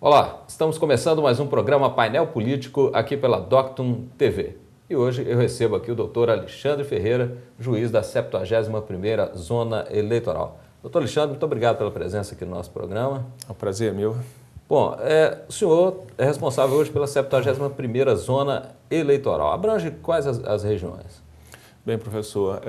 Olá, estamos começando mais um programa Painel Político aqui pela Doctum TV. E hoje eu recebo aqui o doutor Alexandre Ferreira, juiz da 71ª Zona Eleitoral. Doutor Alexandre, muito obrigado pela presença aqui no nosso programa. É um prazer, meu. Bom, o senhor é responsável hoje pela 71ª Zona Eleitoral. Abrange quais as regiões? Bem, professor,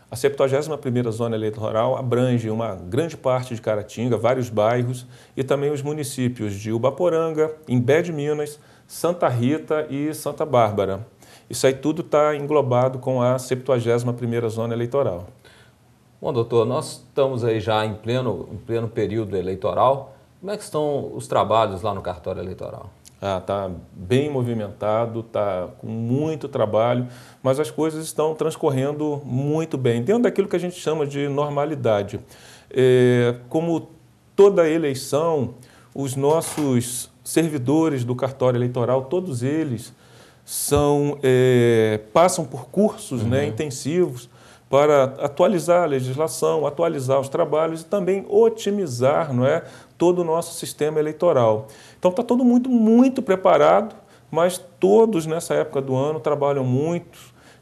a 71ª Zona Eleitoral abrange uma grande parte de Caratinga, vários bairros e também os municípios de Ubaporanga, Imbé de Minas, Santa Rita e Santa Bárbara. Isso aí tudo está englobado com a 71ª Zona Eleitoral. Bom, doutor, nós estamos aí já em pleno período eleitoral. Como é que estão os trabalhos lá no cartório eleitoral? Está bem movimentado, está com muito trabalho, mas as coisas estão transcorrendo muito bem, dentro daquilo que a gente chama de normalidade. Como toda eleição, os nossos servidores do cartório eleitoral, todos eles passam por cursos intensivos para atualizar a legislação, atualizar os trabalhos e também otimizar, todo o nosso sistema eleitoral. Então está todo mundo muito preparado, mas todos nessa época do ano trabalham muito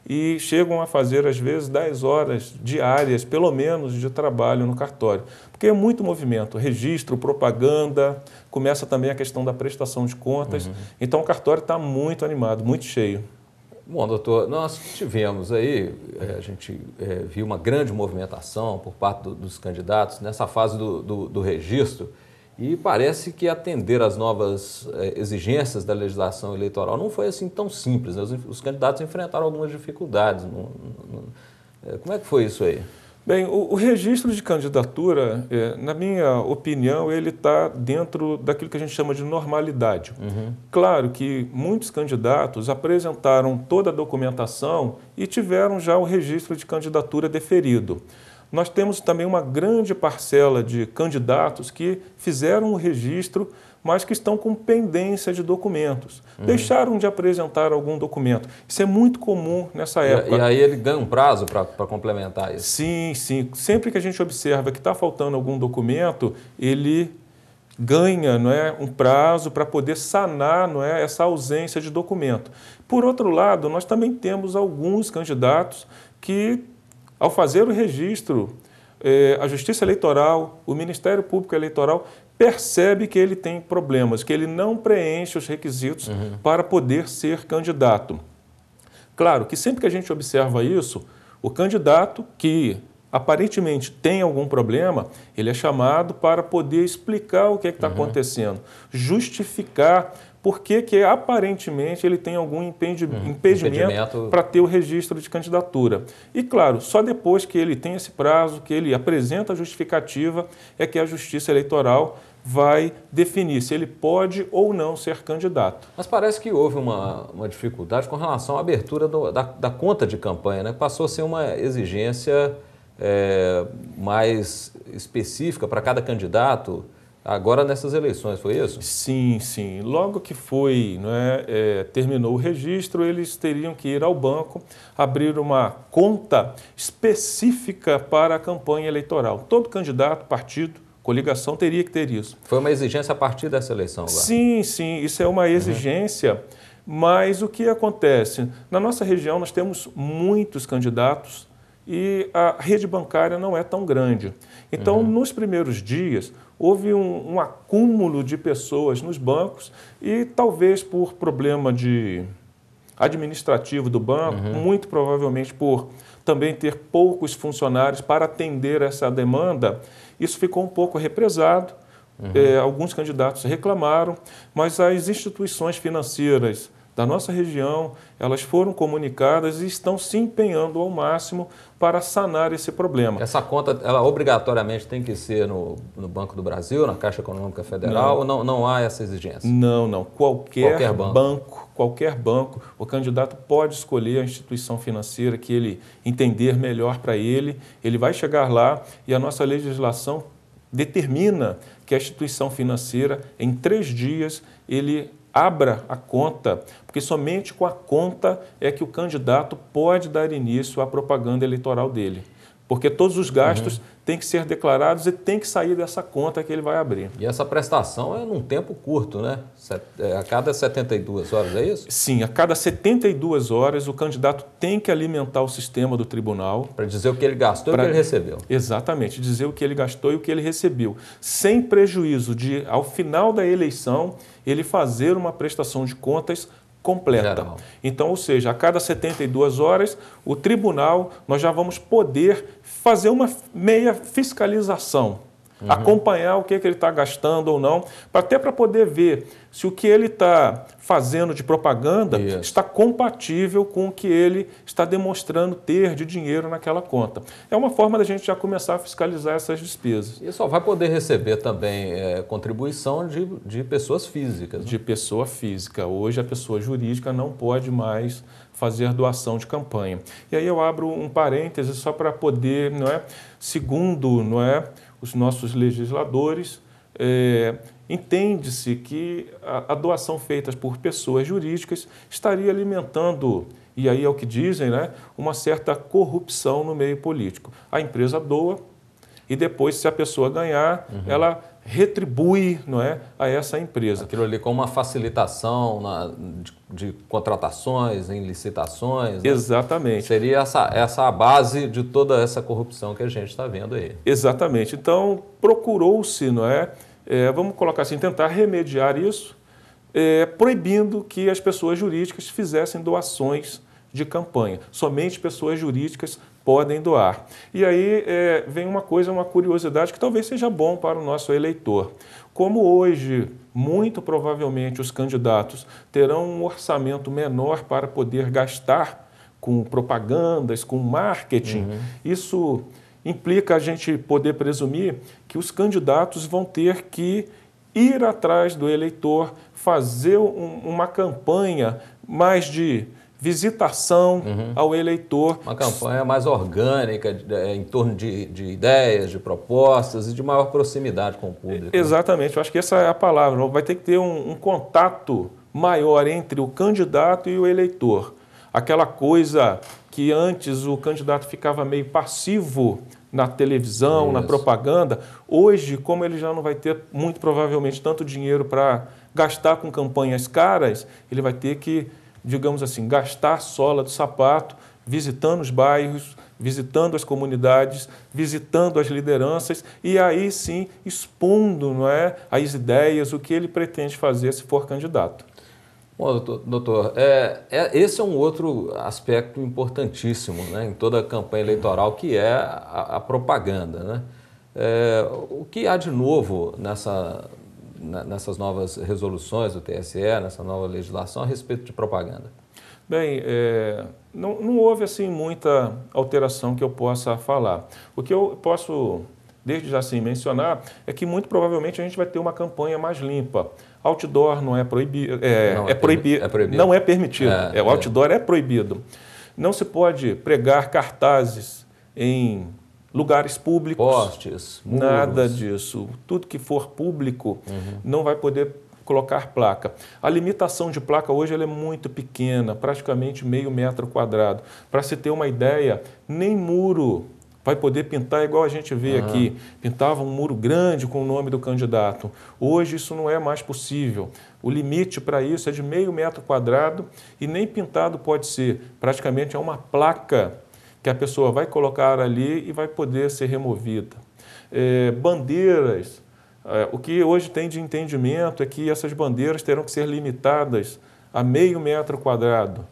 e chegam a fazer às vezes 10 horas diárias, pelo menos, de trabalho no cartório. Porque é muito movimento, registro, propaganda, começa também a questão da prestação de contas. Então o cartório está muito animado, muito cheio. Bom, doutor, nós tivemos aí, a gente viu uma grande movimentação por parte dos candidatos nessa fase do registro e parece que atender às novas exigências da legislação eleitoral não foi assim tão simples, né? Os candidatos enfrentaram algumas dificuldades. Como é que foi isso aí? Bem, o registro de candidatura, na minha opinião, ele está dentro daquilo que a gente chama de normalidade. Claro que muitos candidatos apresentaram toda a documentação e tiveram já o registro de candidatura deferido. Nós temos também uma grande parcela de candidatos que fizeram o registro, mas que estão com pendência de documentos. Deixaram de apresentar algum documento. Isso é muito comum nessa época. E aí ele ganha um prazo para complementar isso? Sim, sim. Sempre que a gente observa que está faltando algum documento, ele ganha um prazo para poder sanar essa ausência de documento. Por outro lado, nós também temos alguns candidatos que, ao fazer o registro, a Justiça Eleitoral, o Ministério Público Eleitoral, percebe que ele tem problemas, que ele não preenche os requisitos para poder ser candidato. Claro que sempre que a gente observa isso, o candidato que aparentemente tem algum problema, ele é chamado para poder explicar o que está acontecendo, justificar por que aparentemente ele tem algum impedimento para ter o registro de candidatura. E claro, só depois que ele tem esse prazo, que ele apresenta a justificativa, é que a Justiça Eleitoral vai definir se ele pode ou não ser candidato. Mas parece que houve uma dificuldade com relação à abertura da conta de campanha, né? Passou a ser uma exigência mais específica para cada candidato agora nessas eleições, foi isso? Sim, sim. Logo que terminou o registro, eles teriam que ir ao banco, abrir uma conta específica para a campanha eleitoral. Todo candidato, partido, coligação teria que ter isso. Foi uma exigência a partir dessa eleição agora? Sim, sim. Isso é uma exigência, mas o que acontece? Na nossa região nós temos muitos candidatos e a rede bancária não é tão grande. Então, nos primeiros dias, houve um acúmulo de pessoas nos bancos e talvez por problema administrativo do banco, muito provavelmente por também ter poucos funcionários para atender essa demanda, isso ficou um pouco represado. Alguns candidatos reclamaram, mas as instituições financeiras da nossa região, elas foram comunicadas e estão se empenhando ao máximo para sanar esse problema. Essa conta, ela obrigatoriamente tem que ser no Banco do Brasil, na Caixa Econômica Federal, não. ou não há essa exigência? Não. Qualquer banco, o candidato pode escolher a instituição financeira que ele entender melhor para ele, ele vai chegar lá e a nossa legislação determina que a instituição financeira, em 3 dias, ele abra a conta, porque somente com a conta é que o candidato pode dar início à propaganda eleitoral dele. porque todos os gastos têm que ser declarados e têm que sair dessa conta que ele vai abrir. E essa prestação é num tempo curto, né? A cada 72 horas, é isso? Sim, a cada 72 horas o candidato tem que alimentar o sistema do tribunal. Para dizer o que ele gastou e o que ele recebeu. Exatamente, dizer o que ele gastou e o que ele recebeu. Sem prejuízo de, ao final da eleição, ele fazer uma prestação de contas completa. Geral. Então, ou seja, a cada 72 horas, o tribunal, nós já vamos poder fazer uma meia fiscalização, acompanhar o que ele está gastando ou não, até para poder ver se o que ele está fazendo de propaganda está compatível com o que ele está demonstrando ter de dinheiro naquela conta. É uma forma da gente já começar a fiscalizar essas despesas. E só vai poder receber também contribuição de pessoas físicas. Né? De pessoa física. Hoje a pessoa jurídica não pode mais fazer doação de campanha. E aí eu abro um parêntese só para poder, segundo os nossos legisladores, entende-se que a doação feita por pessoas jurídicas estaria alimentando, e aí é o que dizem, uma certa corrupção no meio político. A empresa doa e depois, se a pessoa ganhar, ela retribui a essa empresa. Aquilo ali como uma facilitação de contratações, em licitações. Né? Exatamente. Seria essa a base de toda essa corrupção que a gente está vendo aí. Exatamente. Então, procurou-se, vamos colocar assim, tentar remediar isso, proibindo que as pessoas jurídicas fizessem doações de campanha. Somente pessoas jurídicas podem doar. E aí vem uma curiosidade que talvez seja bom para o nosso eleitor. Como hoje, muito provavelmente, os candidatos terão um orçamento menor para poder gastar com propagandas, com marketing, isso implica a gente poder presumir que os candidatos vão ter que ir atrás do eleitor, fazer uma campanha mais de visitação ao eleitor. Uma campanha mais orgânica, em torno de ideias, de propostas e de maior proximidade com o público. Exatamente, eu acho que essa é a palavra. Vai ter que ter um contato maior entre o candidato e o eleitor. Aquela coisa que antes o candidato ficava meio passivo na televisão, na propaganda, hoje, como ele já não vai ter, muito provavelmente, tanto dinheiro para gastar com campanhas caras, ele vai ter que, digamos assim, gastar a sola do sapato, visitando os bairros, visitando as comunidades, visitando as lideranças e aí sim expondo as ideias, o que ele pretende fazer se for candidato. Bom, doutor, esse é um outro aspecto importantíssimo em toda a campanha eleitoral, que é a propaganda. Né? O que há de novo nessas novas resoluções do TSE, nessa nova legislação a respeito de propaganda? Bem, não houve assim muita alteração que eu possa falar. O que eu posso, desde já assim, mencionar é que muito provavelmente a gente vai ter uma campanha mais limpa. Outdoor não é proibido, não é permitido. O outdoor é proibido. Não se pode pregar cartazes em lugares públicos. Postes, muros. Nada disso. Tudo que for público não vai poder colocar placa. A limitação de placa hoje ela é muito pequena, praticamente meio metro quadrado. Para se ter uma ideia, nem muro vai poder pintar igual a gente vê aqui. Pintava um muro grande com o nome do candidato. Hoje isso não é mais possível. O limite para isso é de meio metro quadrado e nem pintado pode ser. Praticamente é uma placa que a pessoa vai colocar ali e vai poder ser removida. Bandeiras, o que hoje tem de entendimento é que essas bandeiras terão que ser limitadas a meio metro quadrado.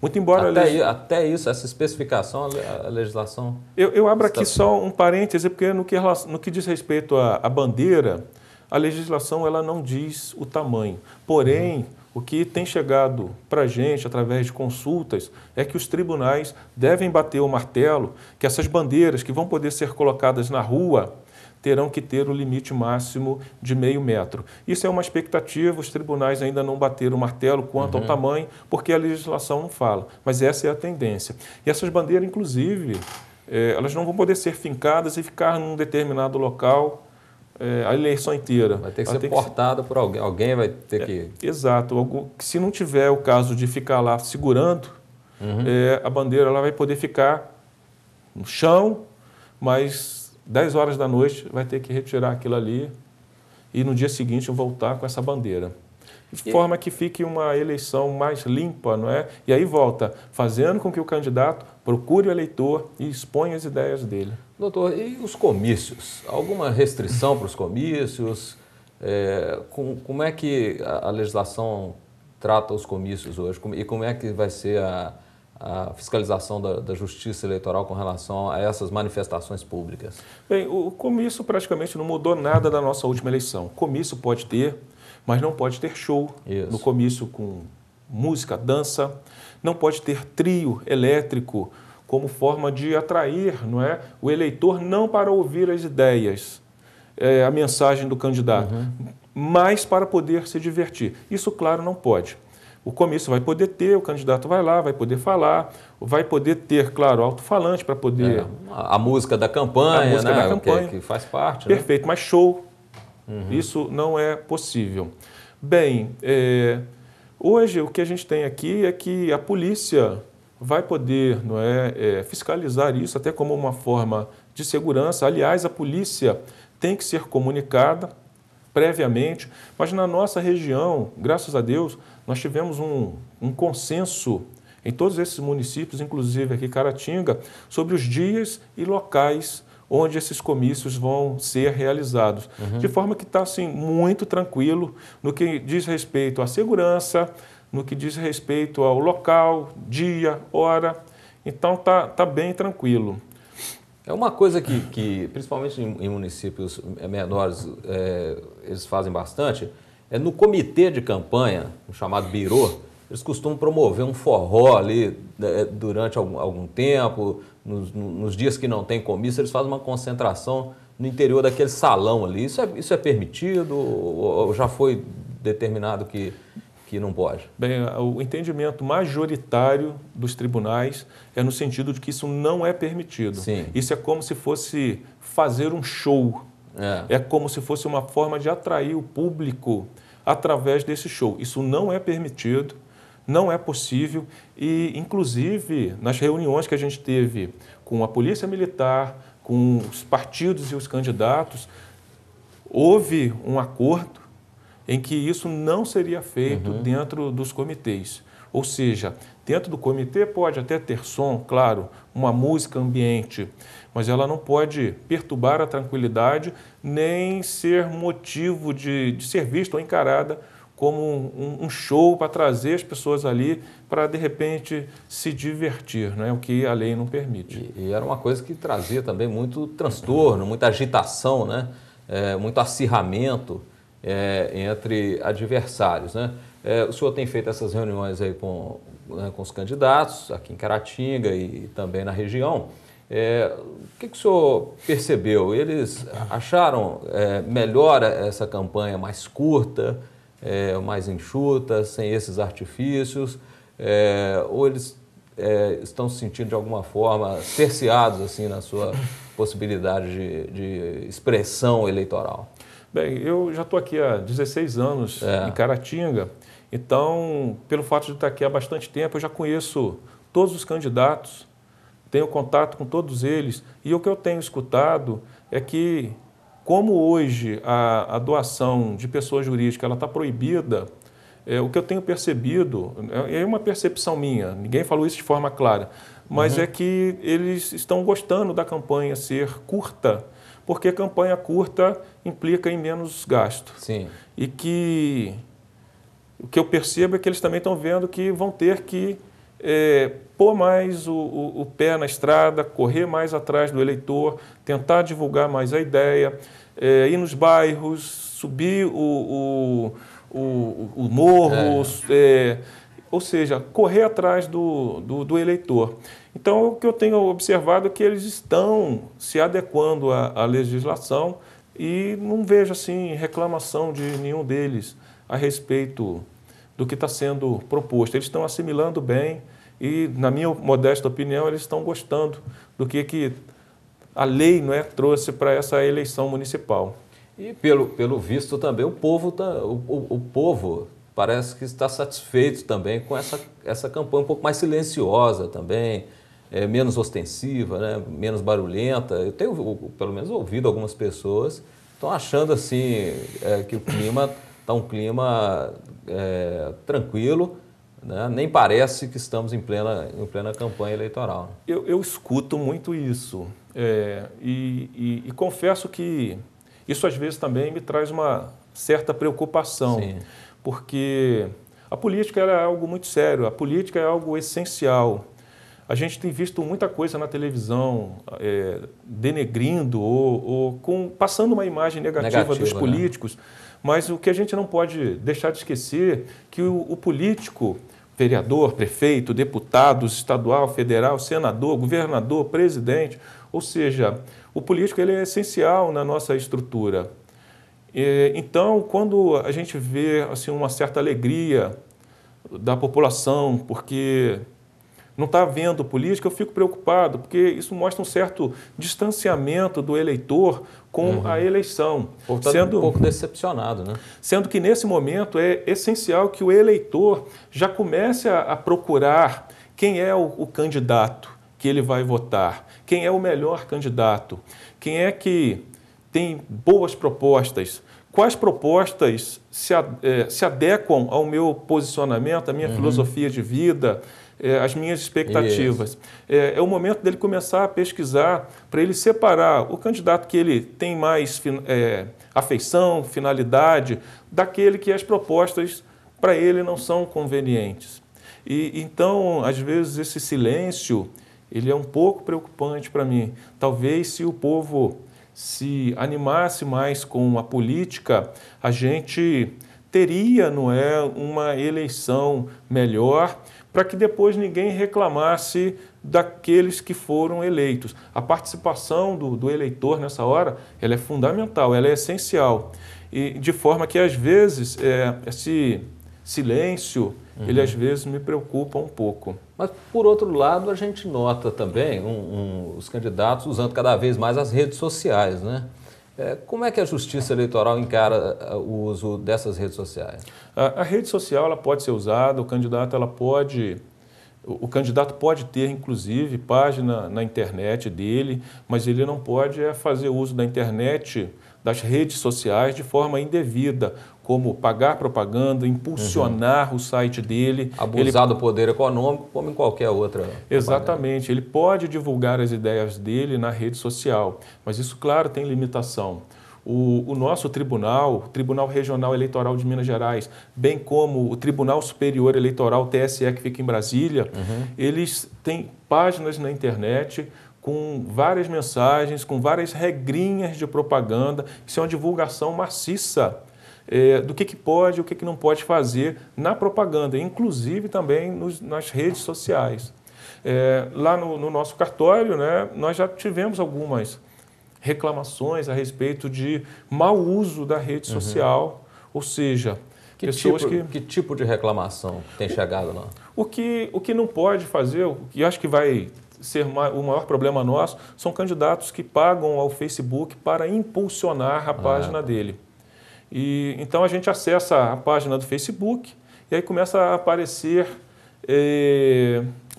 Muito embora até isso, essa especificação, a legislação... Eu abro aqui só um parêntese, porque no que diz respeito à bandeira, a legislação ela não diz o tamanho. Porém, o que tem chegado para a gente, através de consultas, é que os tribunais devem bater o martelo que essas bandeiras que vão poder ser colocadas na rua terão que ter o limite máximo de meio metro. Isso é uma expectativa, os tribunais ainda não bateram o martelo quanto ao tamanho, porque a legislação não fala, mas essa é a tendência. E essas bandeiras, inclusive, elas não vão poder ser fincadas e ficar num determinado local a eleição inteira. Vai ter que ser portada por alguém, alguém vai ter que... Exato, se não tiver o caso de ficar lá segurando, a bandeira ela vai poder ficar no chão, mas 10 horas da noite vai ter que retirar aquilo ali e no dia seguinte voltar com essa bandeira. De forma que fique uma eleição mais limpa, não é? E aí volta, fazendo com que o candidato procure o eleitor e exponha as ideias dele. Doutor, e os comícios? Alguma restrição para os comícios? Como é que a legislação trata os comícios hoje? E como é que vai ser a fiscalização da Justiça Eleitoral com relação a essas manifestações públicas? Bem, o comício praticamente não mudou nada da nossa última eleição. Comício pode ter, mas não pode ter show no comício com música, dança. Não pode ter trio elétrico como forma de atrair, não é, o eleitor não para ouvir as ideias, a mensagem do candidato, mas para poder se divertir. Isso, claro, não pode. O comício vai poder ter, o candidato vai lá, vai poder falar, vai poder ter, claro, alto-falante para poder... A música da campanha, a música da campanha. Que faz parte. Perfeito, mas show, isso não é possível. Bem, hoje o que a gente tem aqui é que a polícia vai poder, não fiscalizar isso até como uma forma de segurança. Aliás, a polícia tem que ser comunicada previamente, mas na nossa região, graças a Deus, nós tivemos um consenso em todos esses municípios, inclusive aqui Caratinga, sobre os dias e locais onde esses comícios vão ser realizados. De forma que está assim, muito tranquilo no que diz respeito à segurança, no que diz respeito ao local, dia, hora. Então está bem tranquilo. É uma coisa que principalmente em municípios menores, eles fazem bastante, no comitê de campanha, o chamado birô, eles costumam promover um forró ali durante algum tempo, nos dias que não tem comício, eles fazem uma concentração no interior daquele salão ali. Isso é permitido ou já foi determinado que não pode? Bem, o entendimento majoritário dos tribunais é no sentido de que isso não é permitido. Sim. Isso é como se fosse fazer um show. É como se fosse uma forma de atrair o público através desse show. Isso não é permitido, não é possível e, inclusive, nas reuniões que a gente teve com a Polícia Militar, com os partidos e os candidatos, houve um acordo em que isso não seria feito dentro dos comitês. Ou seja, dentro do comitê pode até ter som, claro, uma música ambiente, mas ela não pode perturbar a tranquilidade nem ser motivo de ser vista ou encarada como um show para trazer as pessoas ali para, de repente, se divertir, não é? O que a lei não permite. E era uma coisa que trazia também muito transtorno, muita agitação, né? Muito acirramento entre adversários, né? O senhor tem feito essas reuniões aí com os candidatos aqui em Caratinga e também na região. O que o senhor percebeu? Eles acharam melhor essa campanha mais curta, mais enxuta, sem esses artifícios, ou eles estão se sentindo de alguma forma cerceados assim, na sua possibilidade de expressão eleitoral? Bem, eu já estou aqui há 16 anos em Caratinga, então, pelo fato de estar aqui há bastante tempo, eu já conheço todos os candidatos, tenho contato com todos eles, e o que eu tenho escutado é que, como hoje a doação de pessoa jurídica está proibida, o que eu tenho percebido, é uma percepção minha, ninguém falou isso de forma clara, mas é que eles estão gostando da campanha ser curta, porque campanha curta implica em menos gasto. Sim. E que o que eu percebo é que eles também estão vendo que vão ter que pôr mais o pé na estrada, correr mais atrás do eleitor, tentar divulgar mais a ideia, ir nos bairros, subir o morro, ou seja, correr atrás do eleitor. Então, o que eu tenho observado é que eles estão se adequando à legislação e não vejo assim reclamação de nenhum deles a respeito do que está sendo proposto. Eles estão assimilando bem e, na minha modesta opinião, eles estão gostando do que a lei trouxe para essa eleição municipal. E, pelo visto, também o povo parece que está satisfeito também com essa campanha um pouco mais silenciosa também, menos ostensiva, né? Menos barulhenta. Eu tenho, pelo menos, ouvido algumas pessoas estão achando assim que o clima está um clima tranquilo, né? Nem parece que estamos em plena campanha eleitoral. Eu escuto muito isso e confesso que isso às vezes também me traz uma certa preocupação. Sim. Porque a política é algo muito sério, a política é algo essencial. A gente tem visto muita coisa na televisão denegrindo ou passando uma imagem negativa dos políticos, né? Mas o que a gente não pode deixar de esquecer é que o político, vereador, prefeito, deputado estadual, federal, senador, governador, presidente, ou seja, o político ele é essencial na nossa estrutura. Então, quando a gente vê assim, uma certa alegria da população, porque não está havendo política, eu fico preocupado, porque isso mostra um certo distanciamento do eleitor com a eleição. Portanto, um pouco decepcionado, né? Sendo que, nesse momento, é essencial que o eleitor já comece a procurar quem é o candidato que ele vai votar, quem é o melhor candidato, quem é que tem boas propostas, quais propostas se adequam ao meu posicionamento, à minha filosofia de vida, às minhas expectativas. É o momento dele começar a pesquisar para ele separar o candidato que ele tem mais afeição, finalidade, daquele que as propostas para ele não são convenientes. Então, às vezes, esse silêncio ele é um pouco preocupante para mim. Talvez se o povo se animasse mais com a política, a gente teria, não é, uma eleição melhor para que depois ninguém reclamasse daqueles que foram eleitos. A participação do eleitor nessa hora, ela é fundamental, ela é essencial. E de forma que, às vezes, esse silêncio, ele às vezes me preocupa um pouco. Mas, por outro lado, a gente nota também os candidatos usando cada vez mais as redes sociais, né? Como é que a Justiça Eleitoral encara o uso dessas redes sociais? A rede social ela pode ser usada, o candidato pode ter, inclusive, página na internet dele, mas ele não pode fazer uso da internet, das redes sociais, de forma indevida, como pagar propaganda, impulsionar o site dele. Abusar do poder econômico, como em qualquer outra. Exatamente. Propaganda. Ele pode divulgar as ideias dele na rede social, mas isso, claro, tem limitação. O nosso tribunal, o Tribunal Regional Eleitoral de Minas Gerais, bem como o Tribunal Superior Eleitoral, TSE, que fica em Brasília, eles têm páginas na internet com várias mensagens, com várias regrinhas de propaganda. Isso é uma divulgação maciça do que pode e o que não pode fazer na propaganda, inclusive também nas redes sociais. Lá no nosso cartório, né, nós já tivemos algumas reclamações a respeito de mau uso da rede social, ou seja, que tipo de reclamação tem chegado lá? O que não pode fazer, o que acho que vai ser o maior problema nosso, são candidatos que pagam ao Facebook para impulsionar a página dele. Então a gente acessa a página do Facebook e aí começa a aparecer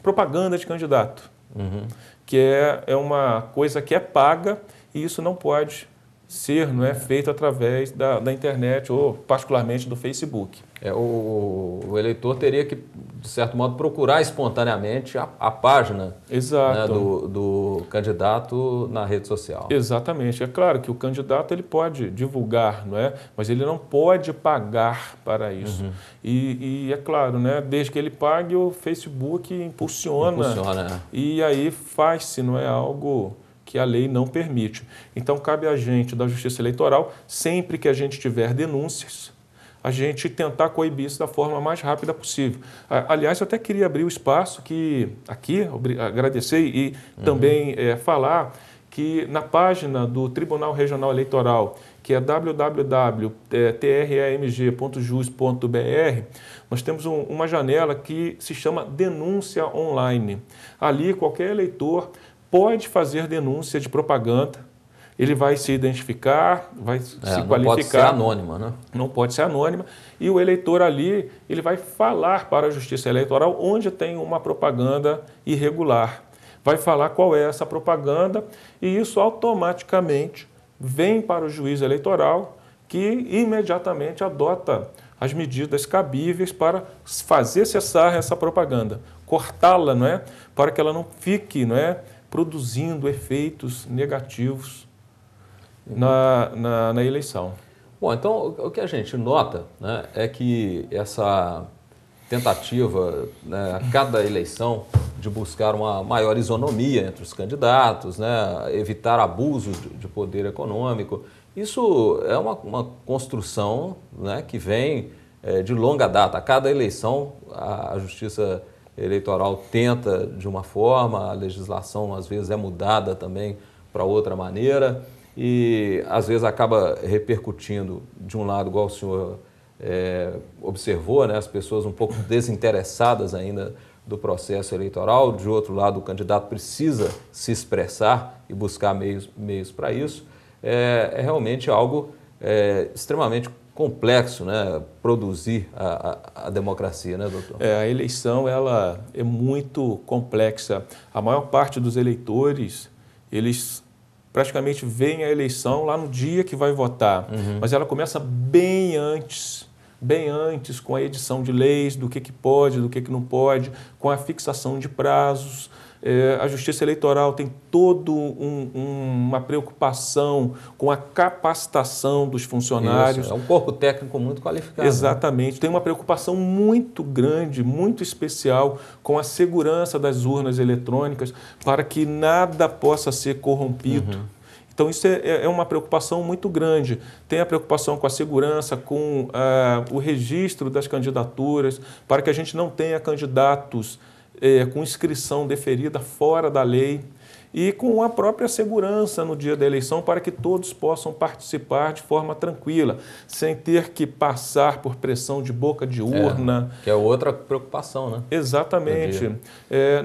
propaganda de candidato, que é uma coisa que é paga e isso não pode ser feito através da internet ou particularmente do Facebook. O eleitor teria que, de certo modo, procurar espontaneamente a página, né, do candidato na rede social. Exatamente. É claro que o candidato ele pode divulgar, não é? Mas ele não pode pagar para isso. E é claro, né, desde que ele pague, o Facebook impulsiona. E aí faz-se, não é, algo que a lei não permite. Então, cabe a gente da Justiça Eleitoral, sempre que a gente tiver denúncias, a gente tentar coibir isso da forma mais rápida possível. Aliás, eu até queria abrir o espaço aqui, agradecer e também falar que na página do Tribunal Regional Eleitoral, que é www.tremg.jus.br, nós temos uma janela que se chama Denúncia Online. Ali, qualquer eleitor pode fazer denúncia de propaganda, ele vai se identificar, vai se qualificar. Não pode ser anônima, né? Não pode ser anônima. E o eleitor ali, ele vai falar para a Justiça Eleitoral onde tem uma propaganda irregular. vai falar qual é essa propaganda e isso automaticamente vem para o juiz eleitoral, que imediatamente adota as medidas cabíveis para fazer cessar essa propaganda, cortá-la, não é? Para que ela não fique, não é, produzindo efeitos negativos na eleição. Bom, então o que a gente nota, né, é que essa tentativa, né, a cada eleição de buscar uma maior isonomia entre os candidatos, né, evitar abusos de poder econômico, isso é uma construção, né, que vem de longa data. A cada eleição a Justiça Eleitoral tenta de uma forma, a legislação às vezes é mudada também para outra maneira e às vezes acaba repercutindo de um lado, igual o senhor observou, né, as pessoas um pouco desinteressadas ainda do processo eleitoral, de outro lado o candidato precisa se expressar e buscar meios para isso. É realmente algo extremamente complexo, né, produzir a democracia, né, doutor? A eleição ela é muito complexa. A maior parte dos eleitores, eles praticamente veem a eleição lá no dia que vai votar, mas ela começa bem antes com a edição de leis, do que pode, do que não pode, com a fixação de prazos. A Justiça Eleitoral tem toda uma preocupação com a capacitação dos funcionários. Isso, é um corpo técnico muito qualificado. Exatamente. Né? Tem uma preocupação muito grande, muito especial com a segurança das urnas eletrônicas para que nada possa ser corrompido. Então, isso é uma preocupação muito grande. Tem a preocupação com a segurança, com o registro das candidaturas, para que a gente não tenha candidatos com inscrição deferida fora da lei e com a própria segurança no dia da eleição para que todos possam participar de forma tranquila, sem ter que passar por pressão de boca de urna. Que é outra preocupação, né? Exatamente.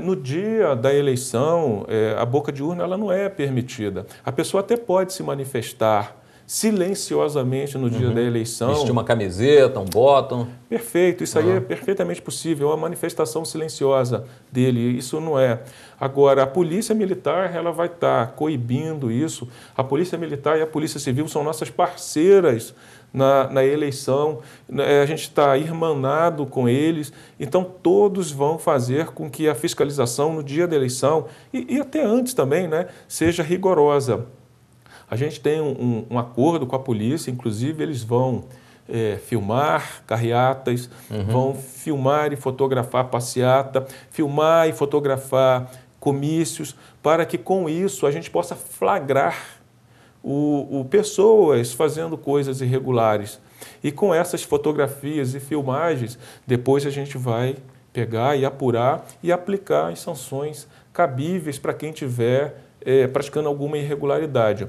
No dia da eleição, a boca de urna ela não é permitida. A pessoa até pode se manifestar silenciosamente no dia da eleição. Vestir uma camiseta, um bottom. Perfeito, isso aí é perfeitamente possível, é uma manifestação silenciosa dele, isso não é. Agora, a Polícia Militar ela vai estar coibindo isso. A Polícia Militar e a Polícia Civil são nossas parceiras na eleição, a gente está irmanado com eles, então todos vão fazer com que a fiscalização no dia da eleição, e até antes também, né, seja rigorosa. A gente tem um acordo com a polícia, inclusive eles vão filmar carreatas, vão filmar e fotografar passeata, filmar e fotografar comícios, para que com isso a gente possa flagrar pessoas fazendo coisas irregulares. E com essas fotografias e filmagens, depois a gente vai pegar e apurar e aplicar as sanções cabíveis para quem tiver praticando alguma irregularidade.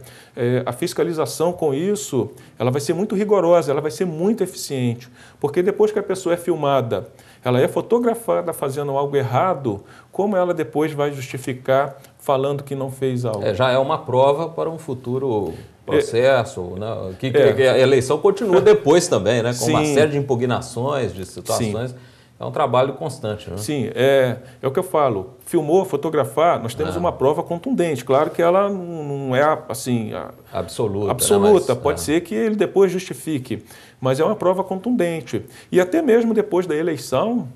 A fiscalização com isso, ela vai ser muito rigorosa, ela vai ser muito eficiente, porque depois que a pessoa é filmada, ela é fotografada fazendo algo errado, como ela depois vai justificar falando que não fez algo? Já é uma prova para um futuro processo, né? Que a eleição continua depois também, né? Com uma série de impugnações, de situações. Sim. É um trabalho constante, né? Sim, é o que eu falo. Filmou, fotografar, nós temos uma prova contundente. Claro que ela não é assim absoluta. Absoluta. Né? Pode ser que ele depois justifique, mas é uma prova contundente. E até mesmo depois da eleição,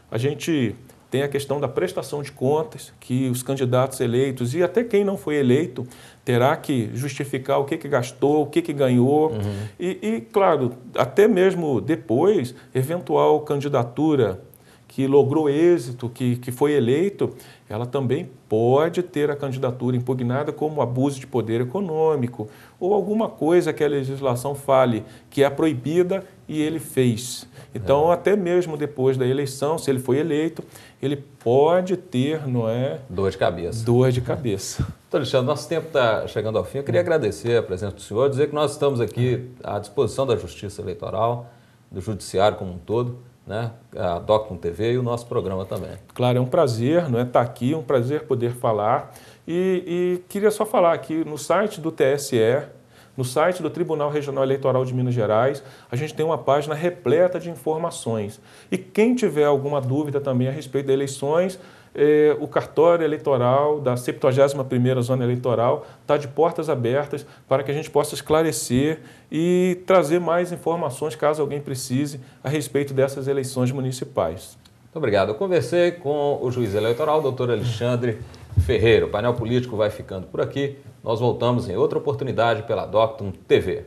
a gente tem a questão da prestação de contas, que os candidatos eleitos e até quem não foi eleito terá que justificar o que gastou, o que ganhou. E, claro, até mesmo depois, eventual candidatura que logrou êxito, que foi eleito, ela também pode ter a candidatura impugnada como abuso de poder econômico ou alguma coisa que a legislação fale que é proibida e ele fez. Então, até mesmo depois da eleição, se ele foi eleito, ele pode ter, não é? Dor de cabeça. Dor de cabeça. Doutor Alexandre, nosso tempo está chegando ao fim. Eu queria agradecer a presença do senhor, dizer que nós estamos aqui à disposição da Justiça Eleitoral, do Judiciário como um todo, né? A Doctum TV e o nosso programa também. Claro, é um prazer, não é, estar aqui, é um prazer poder falar. E queria só falar aqui no site do TSE, no site do Tribunal Regional Eleitoral de Minas Gerais, a gente tem uma página repleta de informações. E quem tiver alguma dúvida também a respeito das eleições, o cartório eleitoral da 71ª Zona Eleitoral está de portas abertas para que a gente possa esclarecer e trazer mais informações, caso alguém precise, a respeito dessas eleições municipais. Muito obrigado. Eu conversei com o juiz eleitoral, doutor Alexandre Ferreira. O painel político vai ficando por aqui. Nós voltamos em outra oportunidade pela Doctum TV.